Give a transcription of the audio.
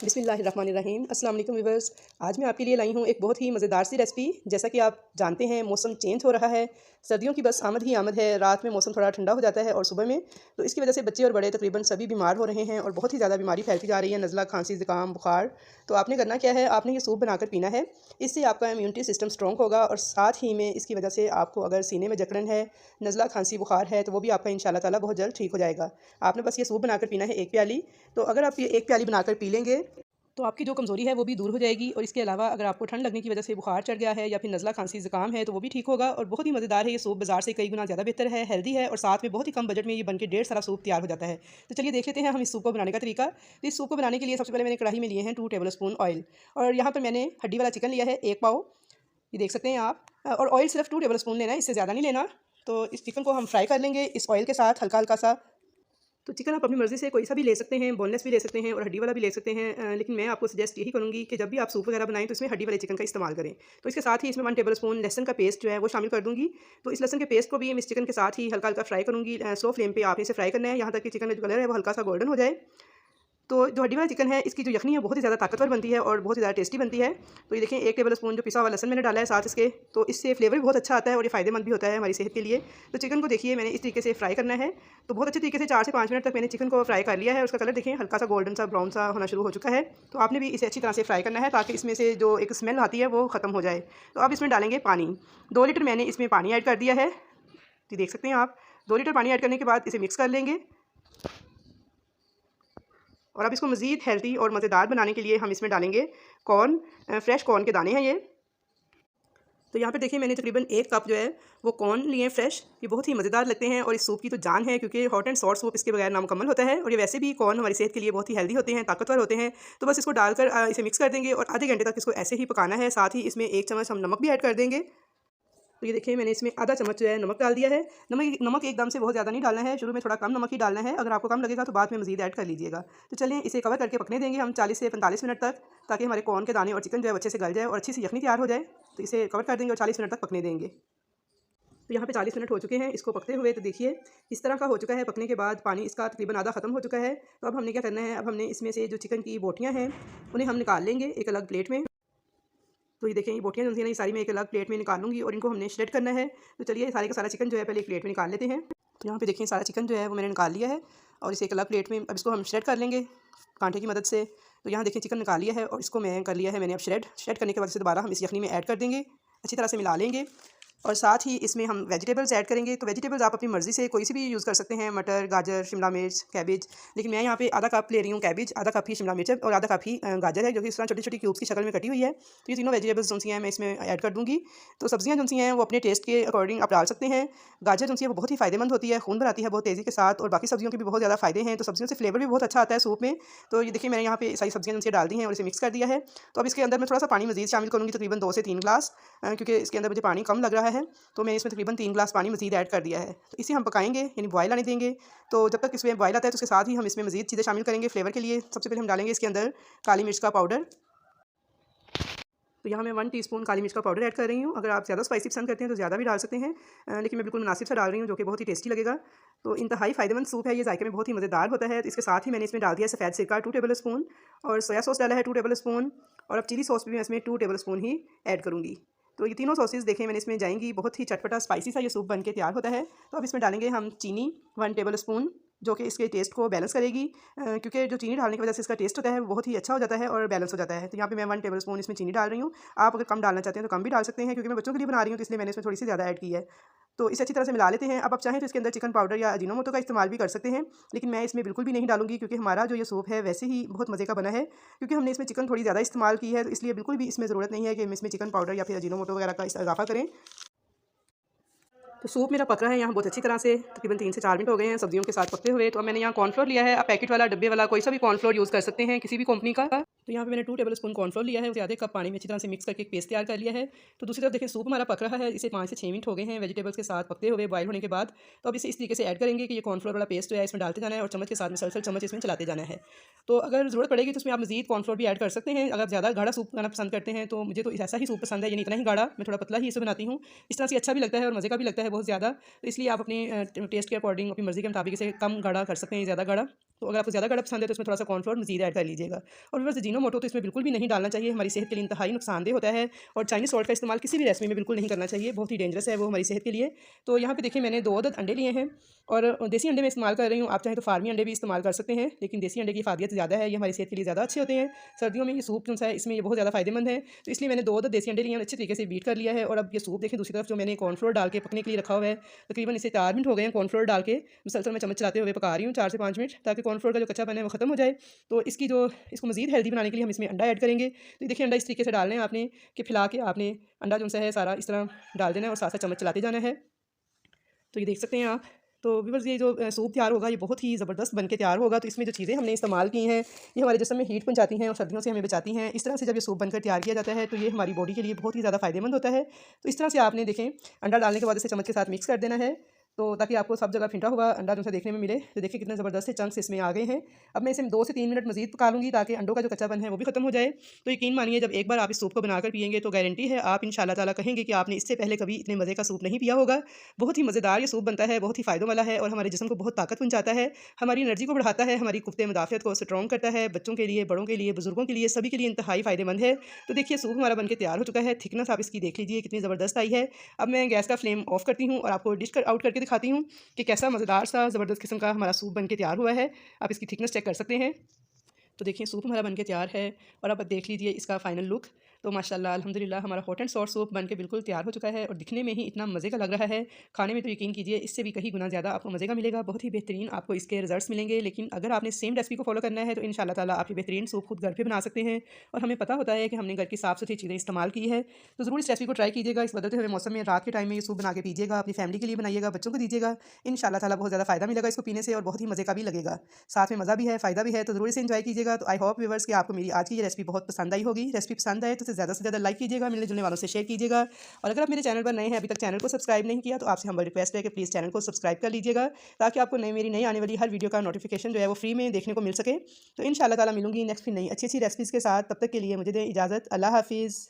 बिस्मिल्लाहिर्रहमानिर्रहीम। अस्सलाम वालेकुम व्यूअर्स। आज मैं आपके लिए लाई हूँ एक बहुत ही मज़ेदार सी रेसिपी। जैसा कि आप जानते हैं मौसम चेंज हो रहा है, सर्दियों की बस आमद ही आमद है। रात में मौसम थोड़ा ठंडा हो जाता है और सुबह में तो इसकी वजह से बच्चे और बड़े तकरीबन सभी बीमार हो रहे हैं और बहुत ही ज़्यादा बीमारी फैलती जा रही है, नज़ला, खांसी, ज़ुकाम, बुखार। तो आपने करना क्या है, आपने ये सूप बनाकर पीना है। इससे आपका इम्यूनिटी सिस्टम स्ट्रॉन्ग होगा और साथ ही में इसकी वजह से आपको अगर सीने में जकड़न है, नज़ला, खांसी, बुखार है तो वो भी आपका इंशाल्लाह ताला बहुत जल्द ठीक हो जाएगा। आपने बस ये सूप बनाकर पीना है 1 प्याली। तो अगर आप ये 1 प्याली बनाकर पी लेंगे तो आपकी जो कमज़ोरी है वो भी दूर हो जाएगी और इसके अलावा अगर आपको ठंड लगने की वजह से बुखार चढ़ गया है या फिर नज़ला, खांसी, ज़ुकाम है तो वो भी ठीक होगा। और बहुत ही मज़ेदार है ये सूप, बाज़ार से कई गुना ज़्यादा बेहतर है, हेल्दी है और साथ में बहुत ही कम बजट में ये बनके ढेर सारा सूप तैयार हो जाता है। तो चलिए देख लेते हैं हम इस सूप को बनाने का तरीका। तो इस सूप को बनाने के लिए सबसे पहले मैंने कढ़ाई में लिए हैं 2 टेबल स्पून ऑयल और यहाँ पर मैंने हड्डी वाला चिकन लिया है 1 पाव, ये देख सकते हैं आप। और ऑयल सिर्फ 2 टेबल स्पून लेना है, इससे ज़्यादा नहीं लेना। तो इस चिकन को हम फ्राई कर लेंगे इस ऑयल के साथ हल्का हल्का सा। तो चिकन आप अपनी मर्ज़ी से कोई सा भी ले सकते हैं, बोनलेस भी ले सकते हैं और हड्डी वाला भी ले सकते हैं। लेकिन मैं आपको सजेस्ट यही करूँगी कि जब भी आप सूप वगैरह बनाएं तो इसमें हड्डी वाले चिकन का इस्तेमाल करें। तो इसके साथ ही इसमें 1 टेबल स्पून लहसुन का पेस्ट जो है वो शामिल कर दूँगी। तो इस लहसुन के पेस्ट को भी मैं इस चिकन के साथ ही हल्का हल्का फ्राई करूँगी। स्लो फ्लेम पे आपने इसे फ्राई करना है यहाँ तक कि चिकन का जो कलर है वो हल्का सा गोल्डन हो जाए। तो जो हड्डी वाला चिकन है इसकी जो यखनी है बहुत ही ज़्यादा ताकतवर बनती है और बहुत ही ज़्यादा टेस्टी बनती है। तो ये देखें 1 टेबल स्पून जो पिसा हुआ लहसुन मैंने डाला है साथ इसके, तो इससे फ्लेवर भी बहुत अच्छा आता है और ये फ़ायदेमंद भी होता है हमारी सेहत के लिए। तो चिकन को देखिए मैंने इस तरीके से फ्राई करना है। तो बहुत अच्छे तरीके से 4 से 5 मिनट तक मैंने चिकन को फ्राई कर लिया है। उसका कलर देखें हल्का सा गोल्डन सा ब्राउन सा होना शुरू हो चुका है। तो आपने भी इसे अच्छी तरह से फ्राई करना है ताकि इसमें से जो एक स्मेल आती है वो ख़त्म हो जाए। तो अब इसमें डालेंगे पानी। 2 लीटर मैंने इसमें पानी ऐड कर दिया है, ये देख सकते हैं आप। 2 लीटर पानी ऐड करने के बाद इसे मिक्स कर लेंगे और अब इसको मज़ीद हेल्दी और मज़ेदार बनाने के लिए हम इसमें डालेंगे कॉर्न, फ्रेश कॉर्न के दाने हैं ये। तो यहाँ पे देखिए मैंने तकरीबन 1 कप जो है वो कॉर्न लिए हैं फ्रेश। ये बहुत ही मज़ेदार लगते हैं और इस सूप की तो जान है क्योंकि हॉट एंड सॉर सूप इसके बगैर नामुकम्मल होता है। और ये वैसे भी कॉर्न हमारी सेहत के लिए बहुत ही हेल्दी होते हैं, ताकतवर होते हैं। तो बस इसको डालकर इसे मिक्स कर देंगे और आधे घंटे तक इसको ऐसे ही पकाना है। साथ ही इसमें 1 चम्मच हम नमक भी ऐड कर देंगे। तो ये देखिए मैंने इसमें आधा चम्मच जो है नमक डाल दिया है। नमक एकदम से बहुत ज़्यादा नहीं डालना है, शुरू में थोड़ा कम नमक ही डालना है। अगर आपको कम लगेगा तो बाद में मज़ीद ऐड कर लीजिएगा। तो चलिए इसे कवर करके पकने देंगे हम 40 से 45 मिनट तक, ताकि हमारे कॉर्न के दाने और चिकन जो है अच्छे से गल जाए और अच्छी सी यखनी तैयार हो जाए। तो इसे कवर कर देंगे और 40 मिनट तक पकने देंगे। तो यहाँ पे 40 मिनट हो चुके हैं इसको पकते हुए। तो देखिए इस तरह का हो चुका है। पकने के बाद पानी इसका तकरीबन आधा ख़त्म हो चुका है। तो अब हमने क्या करना है, अब हमने इसमें से जो चिकन की बोटियाँ हैं उन्हें हम निकाल लेंगे एक अलग प्लेट में। तो ये देखें ये बोटियाँ जो हैं ये सारी मैं एक अलग प्लेट में निकालूंगी और इनको हमने श्रेड करना है। तो चलिए सारे का सारा चिकन जो है पहले एक प्लेट में निकाल लेते हैं। तो यहाँ पे देखें सारा चिकन जो है वो मैंने निकाल लिया है और इसे एक अलग प्लेट में अब इसको हम श्रेड कर लेंगे कांटे की मदद से। तो यहाँ देखें चिकन निकाल लिया है और इसको मैं कर लिया है मैंने अब श्रेड करने के बाद इसे दोबारा हम इस यखनी में ऐड कर देंगे, अच्छी तरह से मिला लेंगे। और साथ ही इसमें हम वेजिटेबल्स ऐड करेंगे। तो वेजिटेबल्स आप अपनी मर्ज़ी से कोई सी भी यूज़ कर सकते हैं, मटर, गाजर, शिमला मिर्च, कैबेज। लेकिन मैं यहाँ पे आधा कप ले रही हूँ कैबेज, आधा कप ही शिमला मिर्च और आधा कप ही गाजर है जो कि इस तरह छोटी छोटी क्यूब्स की शक्ल में कटी हुई है। तो ये तीनों वेजिटेबल्स जो सी हैं मैं इसमें ऐड कर दूँगी। तो सब्जियाँ जो सी हैं वो अपने टेस्ट के अकॉर्डिंग आप डाल सकते हैं। गाजर जो सी है वो बहुत ही फ़ायदेमंद होती है, खून बनाती है बहुत तेज़ी के साथ और बाकी सब्जियों के भी बहुत ज़्यादा फ़ायदे हैं। तो सब्जियों से फ्लेवर भी बहुत अच्छा आता है सूप में। तो ये देखिए मैंने यहाँ पे सारी सब्जियाँ जो सी डाल दी हैं और इसे मिक्स कर दिया है। तो अब इसके अंदर मैं थोड़ा सा पानी मज़ीद शामिल करूँगी, तकरीबन 2 से 3 ग्लास, क्योंकि इसके अंदर मुझे पानी कम लग रहा है। तो मैं इसमें तकरीबन 3 ग्लास पानी मज़ीद ऐड कर दिया है। तो इसे हम पकाएंगे यानी बॉयल आने देंगे। तो जब तक इसमें बॉयल आता है तो उसके साथ ही हम इसमें मज़ीद चीज़ें शामिल करेंगे फ्लेवर के लिए। सबसे पहले हम डालेंगे इसके अंदर काली मिर्च का पाउडर। तो यहाँ मैं 1 टीस्पून काली मिर्च का पाउडर ऐड कर रही हूँ। अगर आप ज़्यादा स्पाइसी पसंद करते हैं तो ज़्यादा भी डाल सकते हैं, लेकिन मैं बिल्कुल मुनासिब सा डाल रही हूँ जो कि बहुत ही टेस्टी लगेगा। तो इंतहाई फ़ायदेमंद सूप है ये, जायके में बहुत ही मज़ेदार होता है। तो इसके साथ ही मैंने इसमें डाल दिया सफ़ेद सिरका 2 टेबल स्पून और सोया सॉस डाला है 2 टेबल स्पून और अब चिली सॉस भी मैं इसमें 2 टेबल स्पून ही ऐड करूँगी। तो ये तीनों सॉसेस देखें मैंने इसमें जाएंगी, बहुत ही चटपटा स्पाइसी सा ये सूप बन के तैयार होता है। तो अब इसमें डालेंगे हम चीनी 1 टेबल स्पून, जो कि इसके टेस्ट को बैलेंस करेगी, क्योंकि जो चीनी डालने की वजह से इसका टेस्ट होता है वो बहुत ही अच्छा हो जाता है और बैलेंस हो जाता है। तो यहाँ पे मैं 1 टेबल स्पून इसमें चीनी डाल रही हूँ। आप अगर कम डालना चाहते हैं तो कम भी डाल सकते हैं, क्योंकि मैं बच्चों के लिए बना रही हूँ तो इसलिए मैंने इसमें थोड़ी सी ज़्यादा ऐड की है। तो इसे अच्छी तरह से मिला लेते हैं। अब आप चाहें तो इसके अंदर चिकन पाउडर या अजीनोमोटो का इस्तेमाल भी कर सकते हैं, लेकिन मैं इसमें बिल्कुल भी नहीं डालूंगी क्योंकि हमारा जो ये सूप है वैसे ही बहुत मज़े का बना है। क्योंकि हमने इसमें चिकन थोड़ी ज़्यादा इस्तेमाल की है, तो इसलिए बिल्कुल भी इसमें ज़रूरत नहीं है कि हम इसमें चिकन पाउडर या फिर अजीनोमोटो वगैरह का इजाफा करें। तो सूप मेरा पक रहा है यहाँ बहुत अच्छी तरह से, तकरीबन 3 से 4 मिनट हो गए हैं सब्जियों के साथ पकते हुए। तो अब मैंने यहाँ कॉर्नफ्लोर लिया है, आप पैकेट वाला, डब्बे वाला, कोई सा भी कॉर्नफ्लोर यूज़ कर सकते हैं किसी भी कंपनी का। तो यहाँ पे मैंने 2 टेबल स्पून कॉर्नफ्लोर लिया है, उसे आधे कप पानी में अच्छी तरह से मिक्स करके एक पेस्ट तैयार कर लिया है। तो दूसरी तरफ देखिए सूप हमारा पक रहा है, इसे 5 से 6 मिनट हो गए हैं वेजिटेबल्स के साथ पकते हुए, बॉयल होने के बाद। तो अब इसे इस तरीके से ऐड करेंगे कि ये कॉर्नफ्लोर वाला पेस्ट जो है इसमें डालते जाना है और चम्मच के साथ मुसलसल चम्मच इसमें चलाते जाना है। तो अगर ज़रूरत पड़ेगी तो उसमें आप मज़ीद कॉर्नफ्लोर भी ऐड कर सकते हैं। अगर ज़्यादा गाढ़ा सूप खाना पसंद करते हैं तो मुझे तो ऐसा ही सूप पसंद है, यानी इतना ही गाढ़ा, मैं थोड़ा पतला ही इसे बनाती हूँ। इस तरह से अच्छा भी लगता है और मज़े का भी लगता है बहुत ज़्यादा। तो इसलिए आप अपने टेस्ट के अकॉर्डिंग अपनी मर्ज़ी के मुताबिक इसे कम गाढ़ा कर सकते हैं, ज़्यादा गाढ़ा। तो अगर आपको ज़्यादा गाढ़ा पसंद है तो इसमें थोड़ा सा कॉर्नफ्लोर मज़ीद ऐड कर लीजिएगा। और व्यूअर्स अजीनोमोटो तो इसमें बिल्कुल भी नहीं डालना चाहिए, हमारी सेहत के लिए इंतहाई नुकसानदेह होता है। और चाइनीज़ सॉल्ट का इस्तेमाल किसी भी रेसिपी में बिल्कुल नहीं करना चाहिए, बहुत ही डेंजरस है वो हमारी सेहत के लिए। तो यहाँ पे देखिए मैंने 2 अदद अंडे लिए हैं और देसी अंडे में इस्तेमाल कर रही हूँ। आप चाहें तो फार्मी अंडे भी इस्तेमाल कर सकते हैं, लेकिन देसी अंडे की इफादियत ज़्यादा है, ये हमारी सेहत के लिए ज़्यादा अच्छे होते हैं। सर्दियों में ये सूप जो है इसमें ये बहुत ज़्यादा फ़ायदेमंद है। तो इसलिए मैंने 2 अदद देसी अंडे लिए हैं, अच्छे तरीके से बीट कर लिया है। और अब ये सूप देखें दूसरी तरफ जो मैंने कॉर्नफ्लोर डाल के पकने के लिए रखा हुआ है, तकरीबन इसे 4 मिनट हो गए हैं कॉर्नफ्लोर डाल के मुसलसल मैं चम्मच चलाते हुए पका रही हूँ 4 से 5 मिनट, ताकि कॉर्नफ्लोर का जो कच्चापन है वो ख़त्म हो जाए। तो इसको मज़ीद हेल्दी बनाने के लिए हम इसमें अंडा ऐड करेंगे। तो देखिए अंडा इस तरीके से डालना है आपने कि फैला के आपने अंडा जो है सारा इस तरह डाल देना है और साथ साथ चम्मच चलाते जाना है। तो ये देख सकते हैं आप। तो व्यूअर्स ये जो सूप तैयार होगा ये बहुत ही ज़बरदस्त बन के तैयार होगा। तो इसमें जो चीज़ें हमने इस्तेमाल की हैं ये हमारे जिस्म में हीट पहुंचाती हैं और सर्दियों से हमें बचाती हैं। इस तरह से जब ये सूप बनकर तैयार किया जाता है तो ये हमारी बॉडी के लिए बहुत ही ज़्यादा फ़ायदेमंद होता है। तो इस तरह से आपने देखें अंडा डालने के बाद इसे चम्मच के साथ मिक्स कर देना है, तो ताकि आपको सब जगह फेंटा हुआ अंडा जो है देखने में मिले। तो देखिए कितने ज़बरदस्त से चंक्स इसमें आ गए हैं। अब मैं इसे 2 से 3 मिनट मज़ीद पका लूँगी ताकि अंडों का जो कच्चापन है वो भी ख़त्म हो जाए। तो यकीन मानिए जब एक बार आप इस सूप को बनाकर पिएंगे तो गारंटी है आप इंशाल्लाह ताला कहेंगे कि आपने इससे पहले कभी इतने मज़े का सूप नहीं पिया होगा। बहुत ही मज़ेदार ये सूप बनता है, बहुत ही फ़ायदों वाला है और हमारे जिस्म को बहुत ताकत पहुँचाता है, हमारी एनर्जी को बढ़ाता है, हमारी कुफ्ते मुदाफ़ियत को स्ट्रॉन्ग करता है। बच्चों के लिए, बड़ों के लिए, बुजुर्गों के लिए, सभी के लिए इंतहाई फ़ायदेमंद है। तो देखिए सूप हमारा बनके तैयार हो चुका है। थिकनेस आप इसकी देख लीजिए कितनी ज़बरदस्त आई है। अब मैं गैस का फ्लेम ऑफ करती हूँ और आपको डिश आउट करके दिखाती हूँ कि कैसा मज़ेदार सा ज़बरदस्त किस्म का हमारा सूप बनके तैयार हुआ है। आप इसकी थिकनेस चेक कर सकते हैं। तो देखिए सूप हमारा बनके तैयार है और अब देख लीजिए इसका फ़ाइनल लुक। तो माशाल्लाह अल्हम्दुलिल्लाह हमारा हॉट एंड सॉर सूप बनके बिल्कुल तैयार हो चुका है और दिखने में ही इतना मज़े का लग रहा है। खाने में तो यकीन कीजिए इससे भी कहीं गुना ज़्यादा आपको मज़े का मिलेगा, बहुत ही बेहतरीन आपको इसके रिजल्ट्स मिलेंगे। लेकिन अगर आपने सेम रेसिपी को फॉलो करना है तो इंशाल्लाह ताला आप ये बेहतरीन सूप खुद घर पे बना सकते हैं। और हमें पता होता है कि हमने घर की साफ़ सुथरी चीज़ें इस्तेमाल की है। तो ज़रूर इस रेसिपी को ट्राई कीजिएगा। इस बदलते हुए मौसम में रात के टाइम में ये सूप बना के पीजिएगा, अपनी फैमिली के लिए बनाइएगा, बच्चों को दीजिएगा। इंशाल्लाह ताला बहुत ज़्यादा फ़ायदा मिलेगा इसको पीने से और बहुत ही मज़े का भी लगेगा। साथ में मज़ा भी है, फ़ायदा भी है, तो ज़रूर इसे एंजॉय कीजिएगा। तो आई होप व्यूअर्स कि आपको मेरी आज की ये रेसिपी बहुत पसंद आई होगी। रेसिपी पसंद आए तो इसे ज़्यादा से ज़्यादा लाइक कीजिएगा, मिलने जुलने वालों से शेयर कीजिएगा। और अगर आप मेरे चैनल पर नए हैं, अभी तक चैनल को सब्सक्राइब नहीं किया, तो आपसे हम्बल रिक्वेस्ट है कि प्लीज़ चैनल को सब्सक्राइब कर लीजिएगा, ताकि आपको मेरी नई आने वाली हर वीडियो का नोटिफिकेशन जो है वो फ्री में देखने को मिल सके। तो इंशाल्लाह ताला मिलूंगी नेक्स्ट फिर नई अच्छी अच्छी रेसिपीज़ के साथ। तब तक के लिए मुझे दें इजाज़त। अल्लाह हाफिज़।